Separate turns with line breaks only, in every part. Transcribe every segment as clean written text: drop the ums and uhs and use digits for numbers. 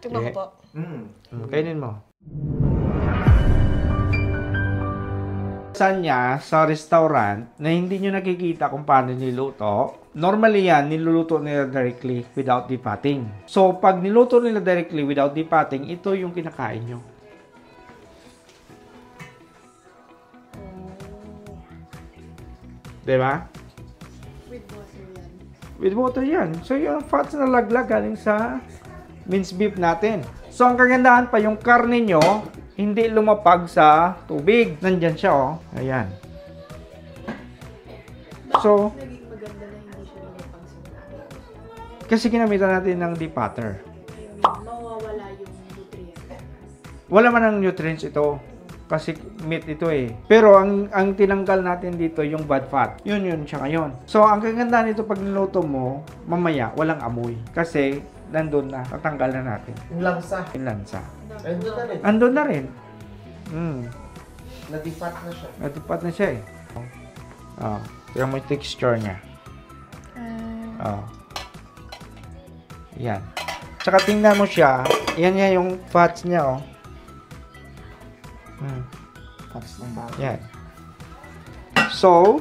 Tingnan ko po.
Kainin mo. Saan niya sa restaurant na hindi nyo nakikita kung paano niluto, normally yan, niluluto nila directly without depatting. So, pag niluto nila directly without depatting, ito yung kinakain nyo. Diba?
With water yan.
With water yan. So, yung fats na laglag galing sa minced beef natin. So, ang kagandahan pa, yung karne nyo, hindi lumapag sa tubig. Nandyan siya, oh. Ayan. So,
Naging maganda na hindi siya lumapag sa lahat.
kasi ginamitan natin ng depatter.
Mawawala yung nutrients.
Wala man ang nutrients ito. Kasi meat ito eh. Pero ang tinanggal natin dito yung bad fat. Yun siya ngayon. So, ang kagandahan nito pag niluto mo, mamaya, walang amoy. Kasi, nandun na. Tatanggal na natin.
Yung langsa.
Yung lansa.
Andun na rin.
Andun na rin.
Nadipat na siya.
Natipat na siya eh. Oh. Tignan mo yung texture niya. Oh. Yan. Tsaka tingnan mo siya. Yan nga yung fats niya oh.
Fats ng bago.
Yan. So,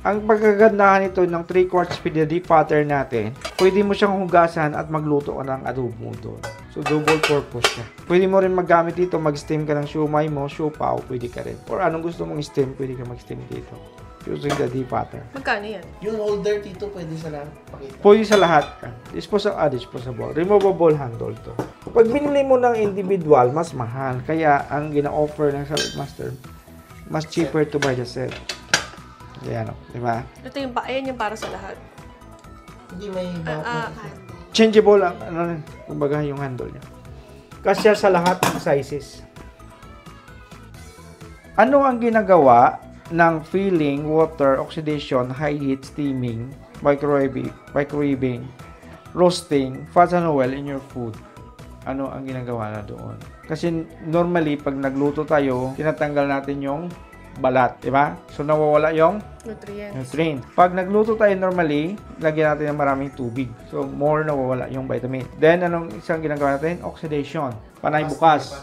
ang pagkagandahan nito ng 3/4 speed na depatter natin, pwede mo siyang hugasan at magluto ka ng adobo doon. So, double purpose siya. Pwede mo rin maggamit dito, mag-steam ka ng siumay mo, siopaw, pwede ka rin. Or anong gusto mong steam, pwede ka mag-steam dito. Using the depatter.
Magkano yan?
Yung holder dito, pwede sa lahat pakita.
Pwede sa lahat. Disposable. Removable handle to. Pag binili mo ng individual, mas mahal. Kaya, ang gina-offer ng Salad Master, mas cheaper to buy the set. Ayan o, di ba?
Ito yung ayan yung para sa lahat.
Hindi may
Changeable ang, kumbaga yung handle niya. Kasya sa lahat ng sizes. Ano ang ginagawa ng filling, water, oxidation, high heat, steaming, microwaving, roasting, fats and oil in your food? Ano ang ginagawa na doon? Kasi normally, pag nagluto tayo, tinatanggal natin yung balat, di ba? So, nawawala yung nutrients. Pag nagluto tayo normally, lagyan natin ng maraming tubig. So, more nawawala yung vitamin. Then, anong isang ginagawa natin? Oxidation. Panay bukas.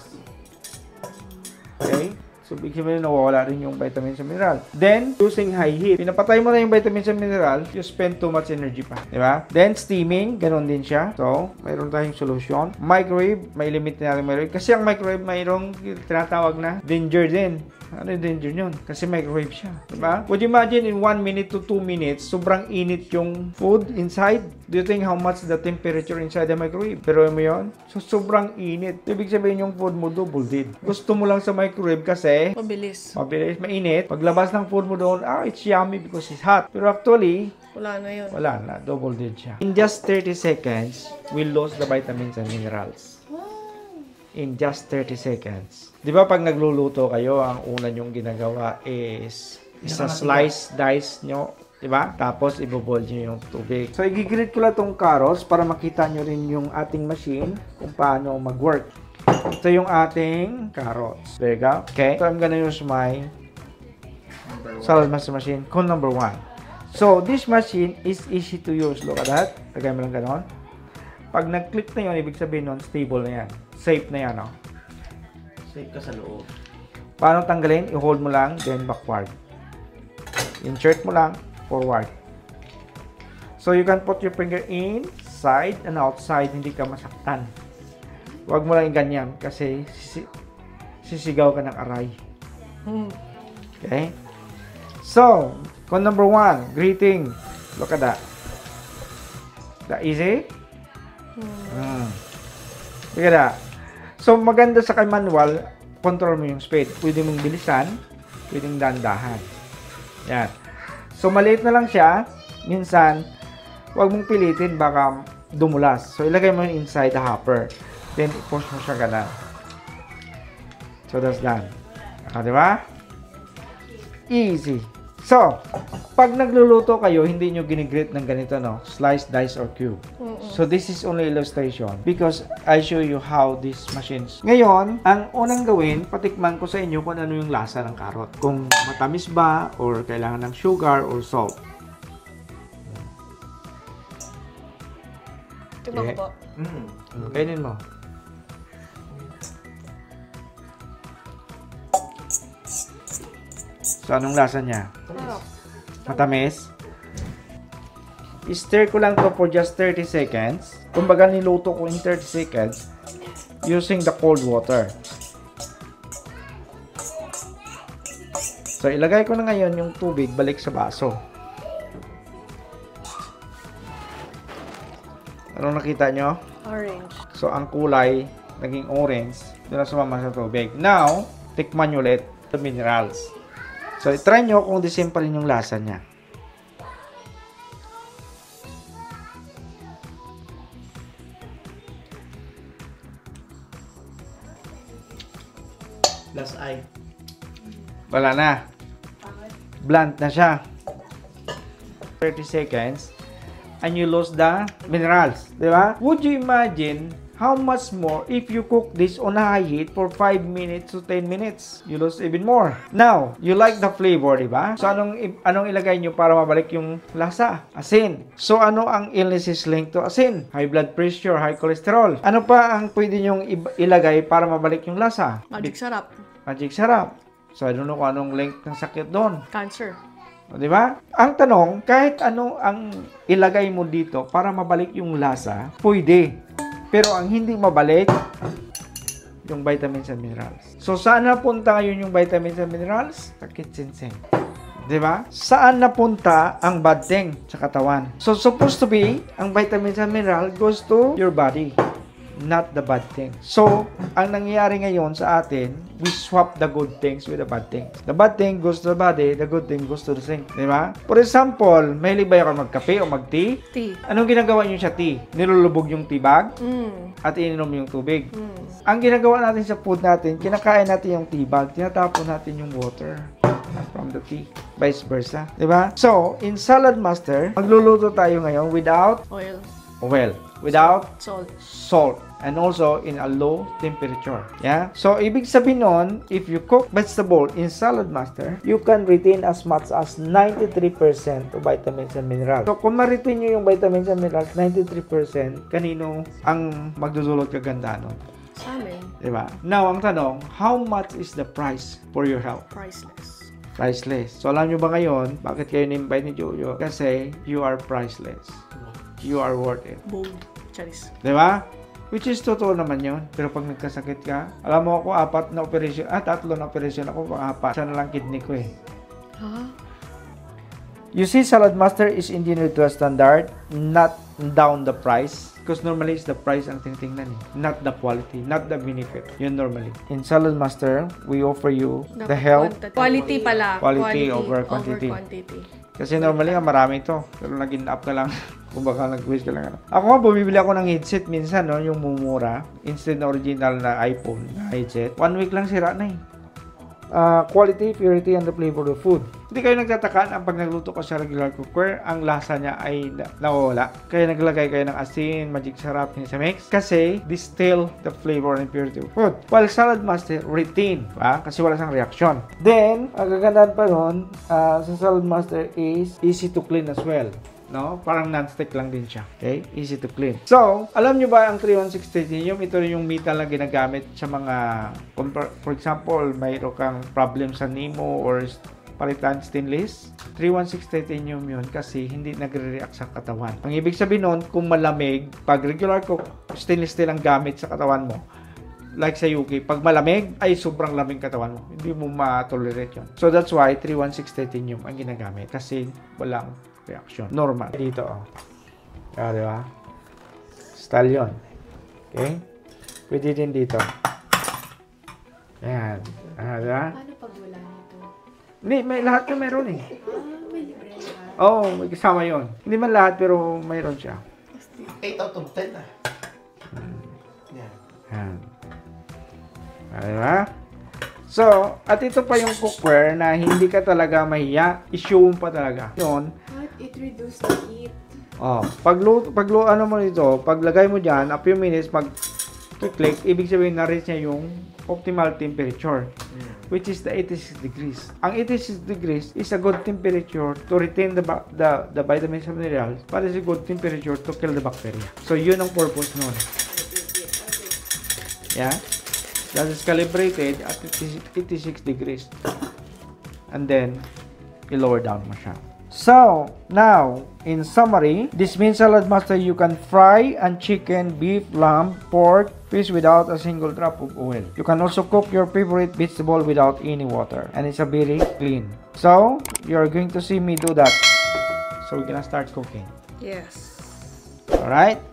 Okay? So, big sabihin, nawawala rin yung vitamins and mineral. Then, using high heat. Pinapatay mo na yung vitamins and mineral, you spend too much energy pa. Di ba? Then, steaming, ganun din siya. So, mayroon tayong solution. Microwave, may limit na natin microwave. Kasi ang microwave, mayroong tinatawag na danger din. Ano yung danger nyon? Kasi microwave siya. Diba? Would you imagine in 1 minute to 2 minutes, sobrang init yung food inside? Do you think how much the temperature inside the microwave? Pero mo yun? So, sobrang init. Ibig sabihin yung food mo double din. Gusto mo lang sa microwave kasi
Mabilis.
mainit. Paglabas ng food mo doon, it's yummy because it's hot. Pero actually,
Wala na yun.
wala na. Double din siya. In just 30 seconds, we lose the vitamins and minerals. In just 30 seconds. Di ba pag nagluluto kayo, ang una nyong ginagawa is isa slice, dice nyo, di ba? Tapos ibobol nyo yung tubig. So, i-grate ko lang itong carrots para makita nyo rin yung ating machine kung paano mag-work. Ito yung ating carrots. There you go. Okay. So, I'm gonna use my Salad Master machine, cone number 1. So, this machine is easy to use. Look at that. Lagay mo lang ganon. Pag nag-click na yun, ibig sabihin nun, stable na yan. Safe na yan, oh.
Safe ka sa loob.
Paano tanggalin? I-hold mo lang, then backward. Insert mo lang, forward. So, you can put your finger inside and outside, hindi ka masaktan. Huwag mo lang ganyan kasi sisigaw ka ng aray. Okay? So, cone number 1, greeting. Look at that. That easy? Look at that. So, maganda sa kay manual, control mo yung speed. Pwede mong bilisan, pwedeng dandahan. Yan. So, maliit na lang siya. Minsan, huwag mong pilitin, baka dumulas. So, ilagay mo yung inside the hopper. Then, i-push mo siya ganun. So, that's done. Diba? Easy. So, pag nagluluto kayo, hindi nyo ginigrate ng ganito, no? Slice, dice, or cube. So, this is only illustration because I show you how these machines. Ngayon, ang unang gawin, patikman ko sa inyo kung ano yung lasa ng carrot. Kung matamis ba, or kailangan ng sugar, or salt.
Tingnan ko po.
Kainin mo. So, anong lasa niya?
Sarap.
Matamis? I-stir ko lang to for just 30 seconds. Kumbaga, niluto ko in 30 seconds using the cold water. So, ilagay ko na ngayon yung tubig balik sa baso. Ano nakita nyo?
Orange.
So, ang kulay, naging orange, doon na sumama sa tubig. Now, tikman nyo ulit the minerals. So, try nyo kung the same pa rin yung lasa niya.
Last eye.
Wala na. Blunt na siya. 30 seconds. And you lose the minerals. Diba? Would you imagine how much more if you cook this on high heat for 5 minutes to 10 minutes? You lose even more. Now, you like the flavor, diba? So, anong ilagay nyo para mabalik yung lasa? Asin. So, ano ang illnesses linked to asin? High blood pressure, high cholesterol. Ano pa ang pwede nyong ilagay para mabalik yung lasa?
Magic sarap.
Magic sarap. So, I don't know kung anong link ng sakit doon.
Cancer.
O, di ba? Ang tanong, kahit ano ang ilagay mo dito para mabalik yung lasa, pwede. Pero ang hindi mabalik, yung vitamins and minerals. So, saan napunta ngayon yung vitamins and minerals? Sa kitchen. Di ba? Saan napunta ang bad thing sa katawan? So, supposed to be, ang vitamins and minerals goes to your body, not the bad thing. So, ang nangyayari ngayon sa atin, we swap the good things with the bad things. The bad thing goes to the body, the good thing goes to the sink. Di ba? For example, mahilig ba kayo magkape o mag-tea?
Tea.
Anong ginagawa nyo sa tea? Nilulubog yung tea bag at ininom yung tubig. Ang ginagawa natin sa food natin, kinakain natin yung tea bag, tinatapon natin yung water from the tea. Vice versa. Di ba? So, in Salad Master, magluluto tayo ngayon without
Oil.
oil, without
Salt.
salt, and also in a low temperature. Yeah? So, ibig sabihin nun, if you cook vegetable in Salad Master, you can retain as much as 93% of vitamins and minerals. So, kung ma-retain nyo yung vitamins and minerals, 93%, kanino ang magdudulot kagandahan nun?
Sa amin.
Diba? Now, ang tanong, how much is the price for your health?
Priceless.
Priceless. So, alam nyo ba ngayon, bakit kayo ni-invite ni Jojo? Kasi, you are priceless. You are worth it.
Bold. Charis.
Diba? Which is totoo naman yun. Pero pag nagkasakit ka, alam mo ako, 4 na operation, 3 na operation ako, 4. Sana lang kidney ko eh.
Ha?
You see, Salad Master is engineered to a standard, not down the price. Because normally, it's the price ang tingtingnan eh. Not the quality, not the benefit. Yun normally. In Salad Master, we offer you the health.
Quality pala.
Quality over quantity. Kasi normally nga marami ito. Pero nag-in up ka lang. Kung baka nag-wish ka lang. Ako nga, bumibili ako ng headset minsan, no? Yung mumura. Instead na original na iPhone na headset. 1 week lang sira na eh. Quality, purity, and the flavor of food. Hindi kayo nagtataka ang pag nagluto ko sa regular cookware, ang lasa niya ay nawawala. Kaya naglagay kayo ng asin, magic sarap, sa mix. Kasi, distill the flavor and purity of food. While Salad Master, retain. Kasi wala siyang reaction. Then, ang kagandahan pa nun, sa Salad Master is easy to clean as well. No? Parang non-stick lang din siya. Okay? Easy to clean. So, alam nyo ba ang 316 titanium? Ito rin yung metal na ginagamit sa mga, for example, mayroon kang problem sa Nemo or palitan stainless. 316 titanium yun kasi hindi nagre-react sa katawan. Ang ibig sabihin nun, kung malamig, pag regular cook, stainless steel ang gamit sa katawan mo, like sa UK, pag malamig, ay sobrang lamig katawan mo. Hindi mo ma-tolerate yun. So, that's why 316 titanium ang ginagamit kasi walang reaction. Normal. Dito, oh. Diba? Style yun. Okay? Pwede din dito. Ayan. Diba?
Paano pag wala nito?
Hindi, may lahat na meron eh.
May libre na.
Oo, may kasama yun. Hindi man lahat, pero mayroon siya.
8 out of 10 ah. Yan.
Ayan. Diba? So, at ito pa yung cookware na hindi ka talaga mahiya. I-show mo pa talaga. Yun.
But it reduces the heat.
Oh, ano mo nito, paglagay mo diyan, a few minutes click, ibig sabihin na reach niya yung optimal temperature, which is the 86 degrees. Ang 86 degrees is a good temperature to retain the vitamins and minerals, but it's a good temperature to kill the bacteria. So, yun ang purpose nun. Yeah? That is calibrated at 86 degrees. and then i-lower down mo siya. So, now, in summary, this means Salad Master, you can fry and chicken, beef, lamb, pork, fish without a single drop of oil. You can also cook your favorite vegetable without any water. And it's a very clean. So, you're going to see me do that. So, we're gonna start cooking.
Yes.
Alright?